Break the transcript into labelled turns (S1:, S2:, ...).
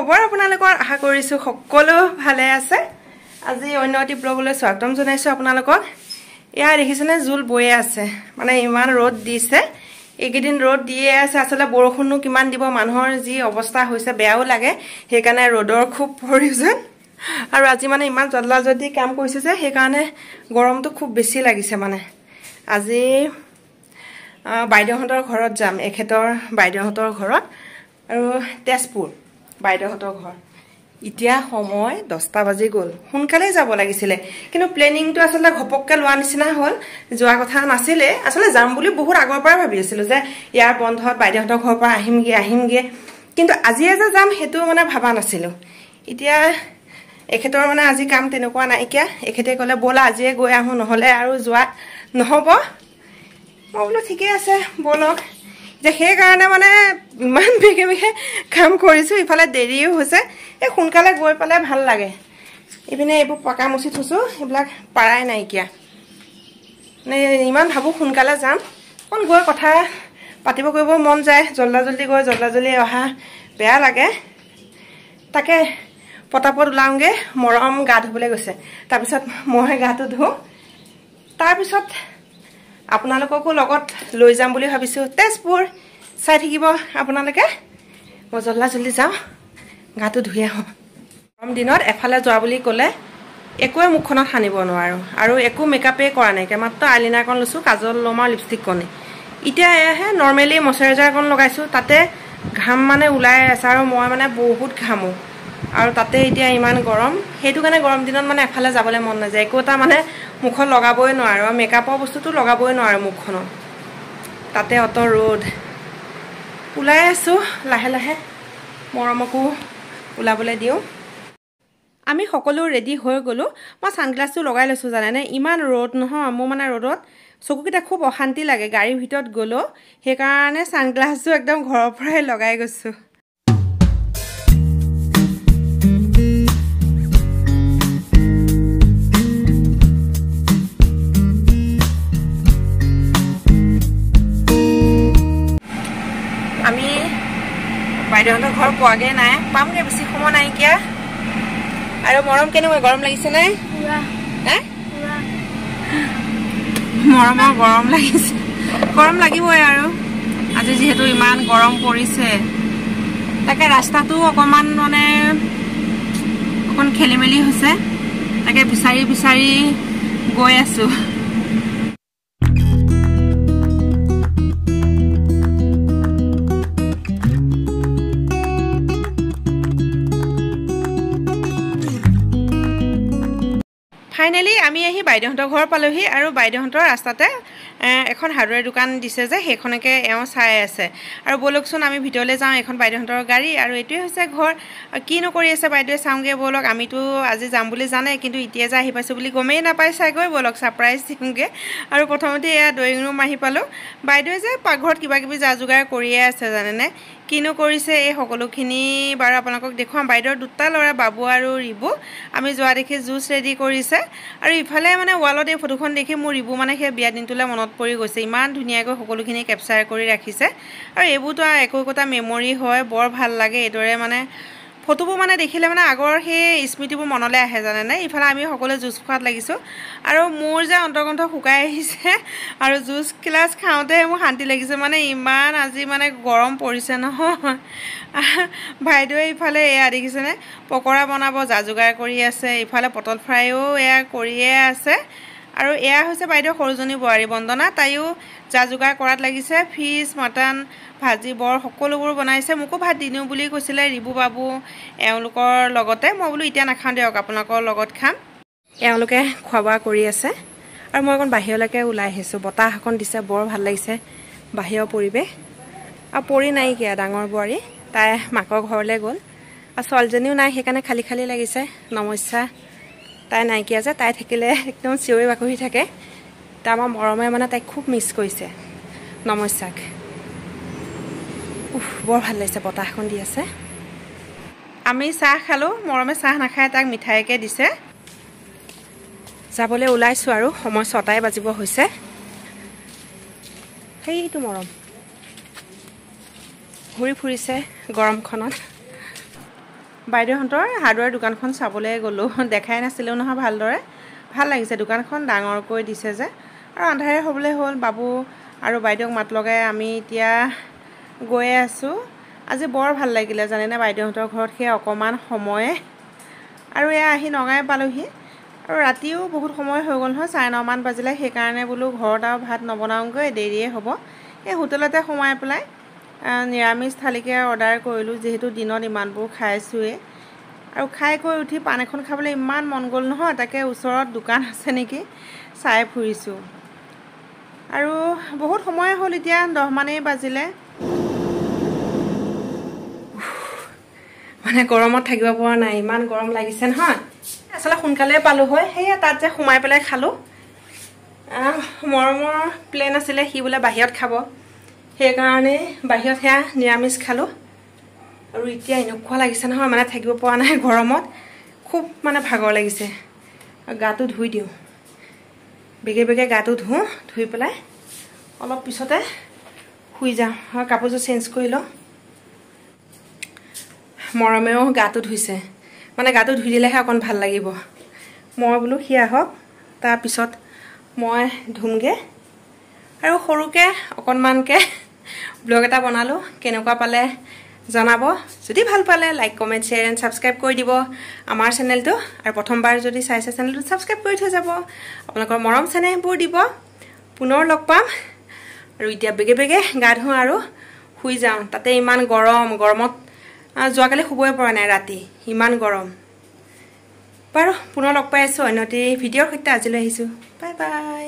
S1: খবৰ আপোনালোকৰ আশা কৰিছো সকলো ভালে আছে আজি অন্যটি ব্লগলৈ স্বাগতম জনাইছো আপোনালোকক ইয়া দেখিছেনে জুল বয়ে আছে মানে ইমান ৰদ দিছে এইকেদিন ৰদ দিয়ে আছে আসলে বৰষুণনো কিমান দিব মানুহৰ যি অৱস্থা হৈছে বেয়াও লাগে হেকাৰণে ৰদৰ খুব প্ৰয়োজন আৰু আজি মানে ইমান জল্লা জল্দি কাম কৰিছে যে হেকাৰণে গৰমটো খুব বেছি লাগিছে মানে আজি বাইদেউহঁতৰ ঘৰত যাম এখেতৰ বাইদেউহঁতৰ ঘৰত আৰু তেজপুৰ বাইদেউহঁতৰ ঘৰ ইতিয়া সময় 10টা বাজি গল সোনকালে যাব লাগিছিল কিন্তু প্লেনিংটো আসলে ঘপককে লোৱা নিচিনা হল যোৱা কথা নাছিলে আসলে যাম বুলি বহুত আগৰ পৰা ভাবি আছিল যে ইয়াৰ বন্ধত বাইদেউহঁতৰ ঘৰৰ পৰা আহিমগে কিন্তু আজি যে যাম হেতু মানে ভাবা নাছিল ইতিয়া এখেতৰ মানে আজি কাম তেনেকুৱা নাইকিয়া এখেতে কলে বলা আজি গৈ আহো নহলে আৰু যোৱা নহব বলো ঠিকে আছে বলক যে সেই কাৰণে মানে ইমান বেগে কাম কৰিছো ইফালে দেৰিও হৈছে এই সোনকালে গৈ পালে ভাল লাগে ইপিনে এইবোৰ পকা মুছি থুছো এইবিলাক পাৰাই নাইকিয়া মানে ইমান ভাবো সোনকালে যাম কোন গৈ কথা পাতিব কৰিব মন যায় জল্লা জল্দি গৈ জল্লা জল্দি অহা বেয়া লাগে তাকে পটাপট উলাওগে মৰম গা ধুবলৈ গৈছে তাৰ পিছত মই গাটো ধু তাৰ পিছত আপোনালোককো লগত লৈ যাম বুলি ভাবিছো তেজপুৰ চাই থাকিব আপোনালোকে মজল্লা জল্দি যাও গাটো ধুই আহো গৰম দিনত এফালে যোৱা বুলি ক'লে একোৱে মুখখনত হানিব নোৱাৰো আৰু একো মেকআপে কৰা নাই মাত্ৰ আইলাইনাৰ কোন লছো কাজল লমা লিপষ্টিক কোনে ইতিয়া এহে নৰমালি ময়শ্চাৰাইজাৰ কোন লগাইছো তাতে ঘাম মানে ওলাই আছে আৰু মই মানে বহুত ঘামো আৰু তাতে এতিয়া ইমান গৰম হেতু কাৰণে গৰম দিনত মানে এফালে যাবলৈ মন নাযায় একোটা মানে মুখত লগাবই নোৱাৰো মেকআপৰ বস্তুটো লগাবই নোৱাৰো মুখখনত তাতে অত ৰ'দ উলাই আছো লাহে লাহে মৰমকো উলাবলৈ দিও আমি সকলো ৰেডি হৈ গলো মই সানগ্লাসটো লগাই লৈছো জানেনে ইমান ৰ'দ নহয় মোৰ মানে ৰ'দত চকুকিটা খুব অশান্তি লাগে গাড়ীৰ ভিতৰত গলো সেই কাৰণে সানগ্লাসটো একদম ঘৰৰ পৰাই লগাই গৈছো আমি বাইদেউহঁতৰ ঘৰ পোৱাগে নাই পামগে বেছি সময় নাইকিয়া আৰু মৰম কেনেকুৱা গৰম লাগিছে নাই মৰমৰ গৰম লাগিছে গৰম লাগিবই আৰু আজি যেহেতু ইমান গৰম পৰিছে তাকে ৰাস্তাটো অকমান মানে অকন খেলিমেলি হৈছে তাকে বিচাৰি বিচাৰি গৈ আছো ফাইনালি আমি আহি বাইদেউহঁতৰ ঘৰ পালোহি আৰু বাইদেউহঁতৰ ৰাস্তাতে এখন হাৰ্ডৱেৰ দোকান দিছে যে সেইখনকে এওঁ চাই আছে আৰু বলকচোন আমি ভিতৰলৈ যাওঁ এখন বাইদেউহঁতৰ গাড়ী আৰু এটোৱে হৈছে ঘৰ কিনো কৰি আছে বাইদেউৱে চাওঁগে বলক আমিতো আজি যাম বুলি জানে কিন্তু এতিয়া যে আহি পাইছো বুলি গমেই নাপাই চাইগৈ বলক সাৰপ্ৰাইজ দিমগে আৰু প্ৰথমতে এয়া ড্ৰয়িং ৰুম আহি পালো বাইদেউৱে যে পাকঘৰত কিবা কিবি যা যোগাৰ কৰিয়ে আছে জানেনে কিনো কৰিছে এই সকলোখিনি বাৰু আপোনালোকক দেখুৱাম বাইদেউৰ দুটা ল'ৰা বাবু আৰু ৰিবু আমি যোৱা দেখি জুচ ৰেডি কৰিছে আৰু ইফালে মানে ৱালত এই ফটোখন দেখি মোৰ ৰিবু মানে সেই বিয়া দিনটোলে মনত পৰি গৈছে ইমান ধুনীয়াকৈ সকলোখিনি কেপচাৰ কৰি ৰাখিছে আৰু এইবোৰতো একোটা মেমৰি হয় বৰ ভাল লাগে এদৰে মানে ফটোবোৰ মানে দেখিলে মানে আগৰ সেই স্মৃতিবোৰ মনলৈ আহে জানেনে ইফালে আমি সকলো জুচ খোৱাত লাগিছো আৰু মোৰ যে অন্তৰ্গন্ধ শুকাই আহিছে আৰু জুচ গ্লাছ খাওঁতে মোৰ শান্তি লাগিছে মানে ইমান আজি মানে গৰম পৰিছে নহয় বাইদেউৱে ইফালে এয়া দেখিছেনে পকৰা বনাব যা যোগাৰ কৰি আছে ইফালে পটল ফ্ৰাইও এয়া কৰিয়ে আছে আৰু এয়া হৈছে বাইদেউ সৰুজনী বোৱাৰী বন্দনা তাইও যা যোগাৰ কৰাত লাগিছে ফিছ মটন ভাজি বৰ সকলোবোৰ বনাইছে মোকো ভাত দিনিও বুলি কৈছিলে ৰিবু বাবু এওঁলোকৰ লগতে মই বোলো এতিয়া নাখাওঁ দিয়ক আপোনালোকৰ লগত খাম এওঁলোকে খোৱা বোৱা কৰি আছে আৰু মই অকণ বাহিৰলৈকে ওলাই আহিছোঁ বতাহ অকণ দিছে বৰ ভাল লাগিছে বাহিৰৰ পৰিৱেশ আৰু পৰি নাইকিয়া ডাঙৰ বোৱাৰী তাই মাকৰ ঘৰলৈ গ'ল আৰু ছোৱালীজনীও নাই সেইকাৰণে খালী খালী লাগিছে নমস্যা তাই নাইকিয়া যে তাই থাকিলে একদম চিঞৰি বাকৰি থাকে তাৰ আমাৰ মৰমে মানে তাইক খুব মিছ কৰিছে নমস্যাক বৰ ভাল লাগিছে বতাহ এখন দি আছে আমি চাহ খালোঁ মৰমে চাহ নাখায় তাক মিঠাইকে দিছে যাবলৈ ওলাইছোঁ আৰু সময় 6টাই বাজিব হৈছে সেইটো মৰম ঘূৰি ফুৰিছে গৰমখনত বাইদেউহঁতৰ হাৰ্ডৱেৰ দোকানখন চাবলৈ গ'লোঁ দেখাই নাছিলোঁ নহয় ভালদৰে ভাল লাগিছে দোকানখন ডাঙৰকৈ দিছে যে আৰু আন্ধাৰে হ'বলৈ হ'ল বাবু আৰু বাইদেউক মাত লগাই আমি এতিয়া গৈয়ে আছোঁ আজি বৰ ভাল লাগিলে জানেনে বাইদেউহঁতৰ ঘৰত সেই অকণমান সময়ে আৰু এয়া আহি নগাঁও পালোহি আৰু ৰাতিও বহুত সময় হৈ গ'ল নহয় 9:30 মান বাজিলে সেইকাৰণে বোলো ঘৰত আৰু ভাত নবনাওঁগৈ দেৰিয়ে হ'ব এই হোটেলতে সোমাই পেলাই নিৰামিষ থালিকে অৰ্ডাৰ কৰিলোঁ যিহেতু দিনত ইমানবোৰ খাইছোঁৱেই আৰু খাই কৈ উঠি পান এখন খাবলৈ ইমান মন গ'ল নহয় তাকে ওচৰত দোকান আছে নেকি চাই ফুৰিছোঁ আৰু বহুত সময় হ'ল এতিয়া 10 মানেই বাজিলে মানে গৰমত থাকিব পৰা নাই ইমান গৰম লাগিছে নহয় আসলে সোনকালে পালোঁ হয় সেয়া তাত যে সোমাই পেলাই খালোঁ মৰমৰ প্লেন আছিলে সি বোলে বাহিৰত খাব সেইকাৰণে বাহিৰত সেয়া নিৰামিষ খালোঁ আৰু এতিয়া এনেকুৱা লাগিছে নহয় মানে থাকিব পৰা নাই গৰমত খুব মানে ভাগৰ লাগিছে গাটো ধুই দিওঁ বেগে বেগে গাটো ধুই পেলাই অলপ পিছতে শুই যাওঁ আৰু কাপোৰযোৰ চেঞ্জ কৰি লওঁ মৰমেও গাটো ধুইছে মানে গাটো ধুই দিলেহে অকণ ভাল লাগিব মই বোলো সি আহক তাৰপিছত মই ধুমগৈ আৰু সৰুকৈ অকণমানকৈ ব্লগ এটা বনালোঁ কেনেকুৱা পালে জনাব যদি ভাল পালে like comment share and subscribe কৰি দিব আমাৰ চেনেলটো আৰু প্ৰথমবাৰ যদি চাইছে চেনেলটো ছাবস্ক্ৰাইব কৰি থৈ যাব আপোনালোকৰ মৰম চেনেহবোৰ দিব পুনৰ লগ পাম আৰু এতিয়া বেগে বেগে গা ধুওঁ আৰু শুই যাওঁ তাতে ইমান গৰমত যোৱাকালি শুবই পৰা নাই ৰাতি ইমান গৰম বাৰু পুনৰ লগ পাই আছোঁ অন্য এটি ভিডিঅ'ৰ সৈতে আজিলৈ আহিছোঁ বাই বাই